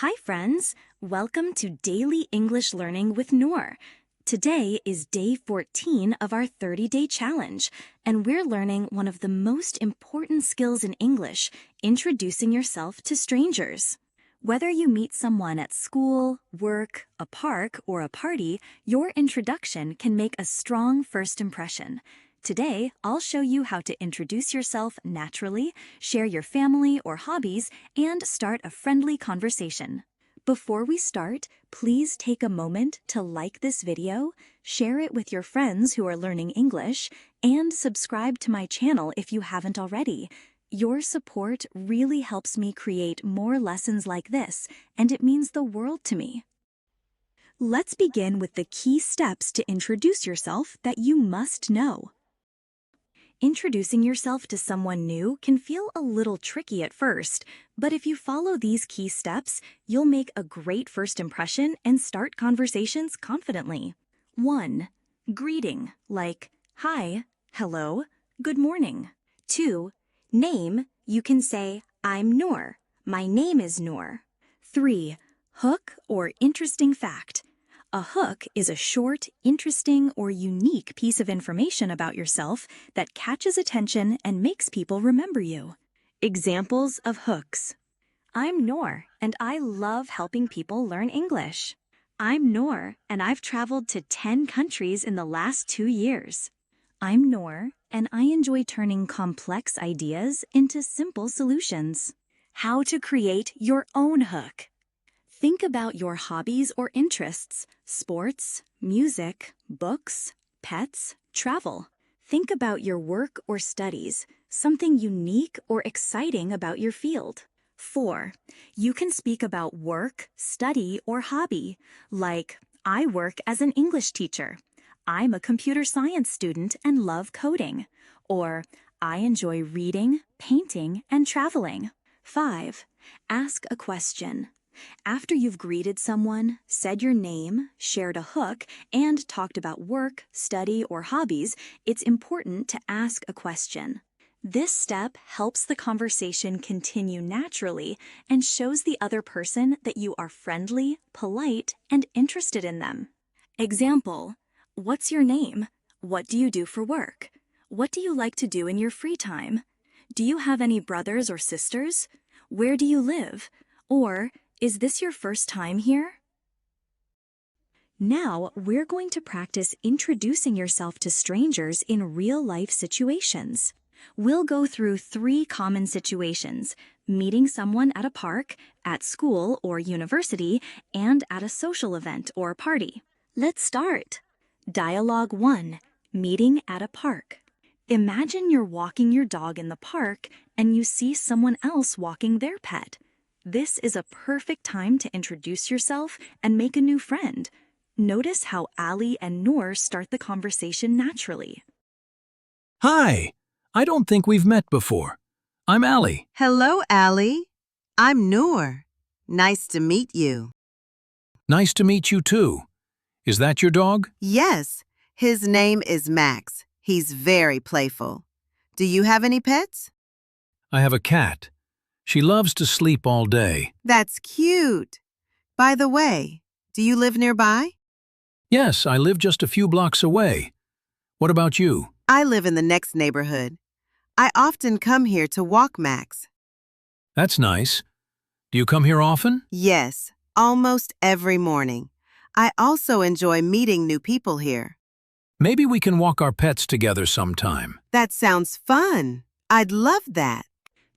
Hi friends, welcome to Daily English Learning with Nour. Today is day 14 of our 30-day challenge, and we're learning one of the most important skills in English, introducing yourself to strangers. Whether you meet someone at school, work, a park, or a party, your introduction can make a strong first impression. Today, I'll show you how to introduce yourself naturally, share your family or hobbies, and start a friendly conversation. Before we start, please take a moment to like this video, share it with your friends who are learning English, and subscribe to my channel if you haven't already. Your support really helps me create more lessons like this, and it means the world to me. Let's begin with the key steps to introduce yourself that you must know. Introducing yourself to someone new can feel a little tricky at first, but if you follow these key steps, you'll make a great first impression and start conversations confidently. 1. Greeting, like hi, hello, good morning. 2. Name, you can say, I'm Nour. My name is Nour. 3. Hook or interesting fact. A hook is a short, interesting, or unique piece of information about yourself that catches attention and makes people remember you. Examples of hooks. I'm Nour, and I love helping people learn English. I'm Nour, and I've traveled to 10 countries in the last 2 years. I'm Nour, and I enjoy turning complex ideas into simple solutions. How to create your own hook. Think about your hobbies or interests, sports, music, books, pets, travel. Think about your work or studies, something unique or exciting about your field. 4. You can speak about work, study, or hobby, like, I work as an English teacher. I'm a computer science student and love coding. Or, I enjoy reading, painting, and traveling. 5. Ask a question. After you've greeted someone, said your name, shared a hook, and talked about work, study, or hobbies, it's important to ask a question. This step helps the conversation continue naturally and shows the other person that you are friendly, polite, and interested in them. Example: what's your name? What do you do for work? What do you like to do in your free time? Do you have any brothers or sisters? Where do you live? Or, is this your first time here? Now, we're going to practice introducing yourself to strangers in real-life situations. We'll go through 3 common situations: meeting someone at a park, at school or university, and at a social event or party. Let's start. Dialogue 1. Meeting at a park. Imagine you're walking your dog in the park and you see someone else walking their pet. This is a perfect time to introduce yourself and make a new friend. Notice how Ali and Nour start the conversation naturally. Hi, I don't think we've met before. I'm Ali. Hello, Ali. I'm Nour. Nice to meet you. Nice to meet you too. Is that your dog? Yes, his name is Max. He's very playful. Do you have any pets? I have a cat. She loves to sleep all day. That's cute. By the way, do you live nearby? Yes, I live just a few blocks away. What about you? I live in the next neighborhood. I often come here to walk Max. That's nice. Do you come here often? Yes, almost every morning. I also enjoy meeting new people here. Maybe we can walk our pets together sometime. That sounds fun. I'd love that.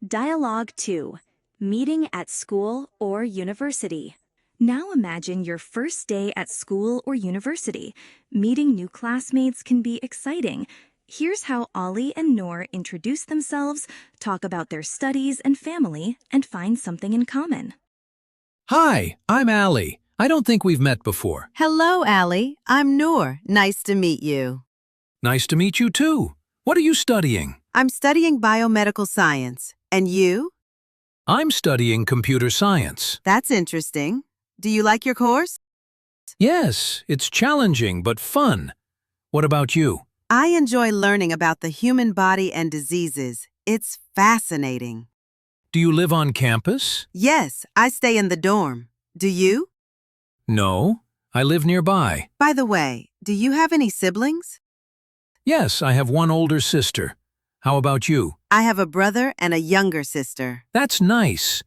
Dialogue 2. Meeting at school or university. Now imagine your first day at school or university. Meeting new classmates can be exciting. Here's how Ali and Nour introduce themselves, talk about their studies and family, and find something in common. Hi, I'm Ali. I don't think we've met before. Hello, Ali. I'm Nour. Nice to meet you. Nice to meet you too. What are you studying? I'm studying biomedical science. And you? I'm studying computer science. That's interesting. Do you like your course? Yes, it's challenging but fun. What about you? I enjoy learning about the human body and diseases. It's fascinating. Do you live on campus? Yes, I stay in the dorm. Do you? No, I live nearby. By the way, do you have any siblings? Yes, I have one older sister. How about you? I have a brother and a younger sister. That's nice.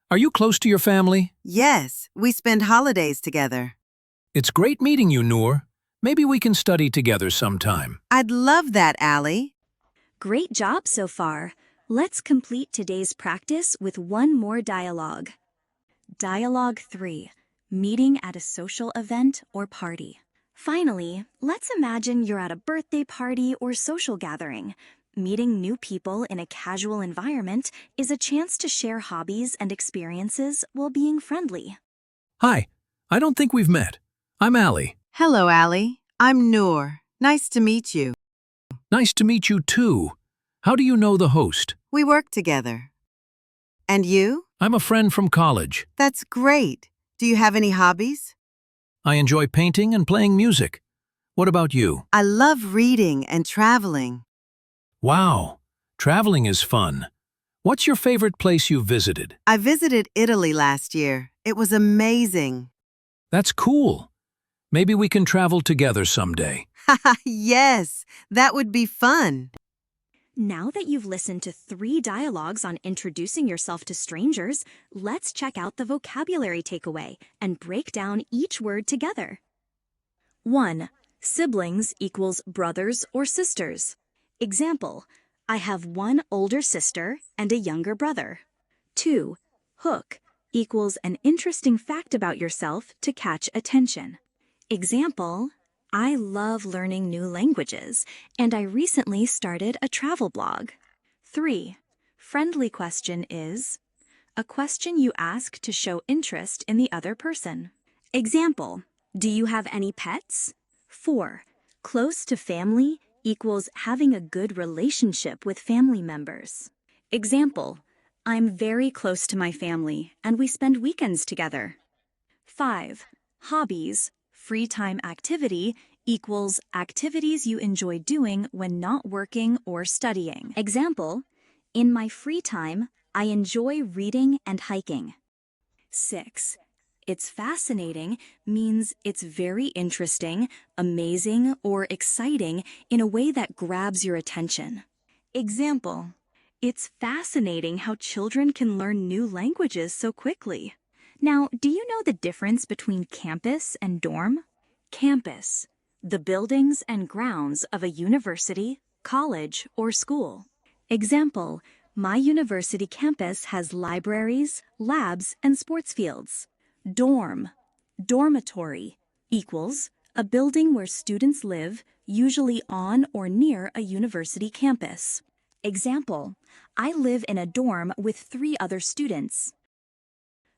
Are you close to your family? Yes, we spend holidays together. It's great meeting you, Nour. Maybe we can study together sometime. I'd love that, Allie. Great job so far. Let's complete today's practice with one more dialogue. Dialogue 3. Meeting at a social event or party. Finally, let's imagine you're at a birthday party or social gathering. Meeting new people in a casual environment is a chance to share hobbies and experiences while being friendly. Hi, I don't think we've met. I'm Allie. Hello, Allie. I'm Nour. Nice to meet you. Nice to meet you too. How do you know the host? We work together. And you? I'm a friend from college. That's great. Do you have any hobbies? I enjoy painting and playing music. What about you? I love reading and traveling. Wow, traveling is fun. What's your favorite place you visited? I visited Italy last year. It was amazing. That's cool. Maybe we can travel together someday. Yes, that would be fun. Now that you've listened to 3 dialogues on introducing yourself to strangers, let's check out the vocabulary takeaway and break down each word together. 1. Siblings equals brothers or sisters. Example, I have one older sister and a younger brother. 2. Hook equals an interesting fact about yourself to catch attention. Example, I love learning new languages, and I recently started a travel blog. 3. Friendly question is a question you ask to show interest in the other person. Example, do you have any pets? 4. Close to family equals having a good relationship with family members. Example, I'm very close to my family, and we spend weekends together. 5. Hobbies, free time activity, equals activities you enjoy doing when not working or studying. Example, in my free time, I enjoy reading and hiking. 6. It's fascinating means it's very interesting, amazing, or exciting in a way that grabs your attention. Example, it's fascinating how children can learn new languages so quickly. Now, do you know the difference between campus and dorm? Campus, the buildings and grounds of a university, college, or school. Example, my university campus has libraries, labs, and sports fields. Dorm, dormitory, equals a building where students live, usually on or near a university campus. Example, I live in a dorm with 3 other students.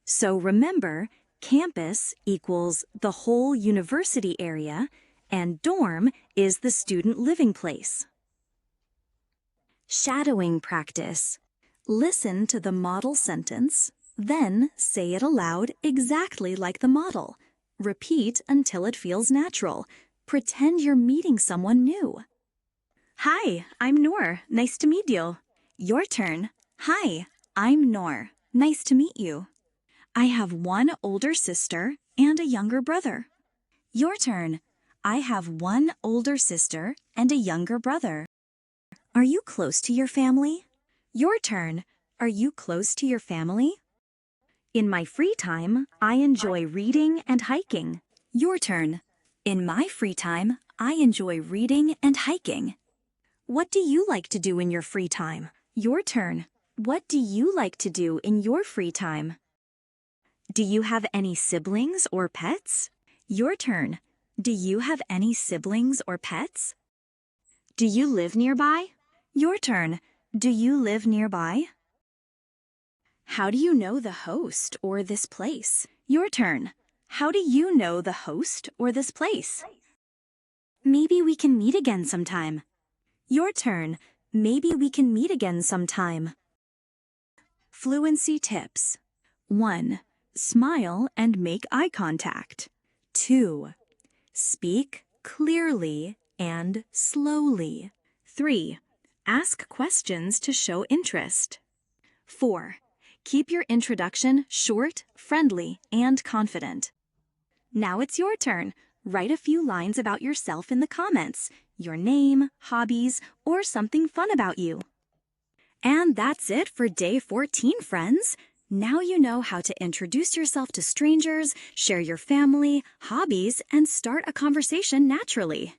So remember, campus equals the whole university area, and dorm is the student living place. Shadowing practice. Listen to the model sentence, then say it aloud exactly like the model. Repeat until it feels natural. Pretend you're meeting someone new. Hi, I'm Nour. Nice to meet you. Your turn. Hi, I'm Nour. Nice to meet you. I have one older sister and a younger brother. Your turn. I have one older sister and a younger brother. Are you close to your family? Your turn. Are you close to your family? In my free time, I enjoy reading and hiking. Your turn. In my free time, I enjoy reading and hiking. What do you like to do in your free time? Your turn. What do you like to do in your free time? Do you have any siblings or pets? Your turn. Do you have any siblings or pets? Do you live nearby? Your turn. Do you live nearby? How do you know the host or this place? Your turn. How do you know the host or this place? Maybe we can meet again sometime. Your turn. Maybe we can meet again sometime. Fluency tips. 1. Smile and make eye contact. 2. Speak clearly and slowly. 3. Ask questions to show interest. 4. Keep your introduction short, friendly, and confident. Now it's your turn. Write a few lines about yourself in the comments, your name, hobbies, or something fun about you. And that's it for day 14, friends. Now you know how to introduce yourself to strangers, share your family, hobbies, and start a conversation naturally.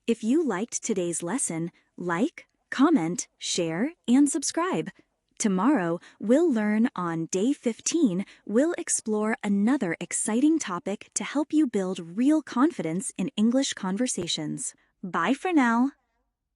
If you liked today's lesson, like, comment, share, and subscribe. Tomorrow, we'll learn on day 15, we'll explore another exciting topic to help you build real confidence in English conversations. Bye for now.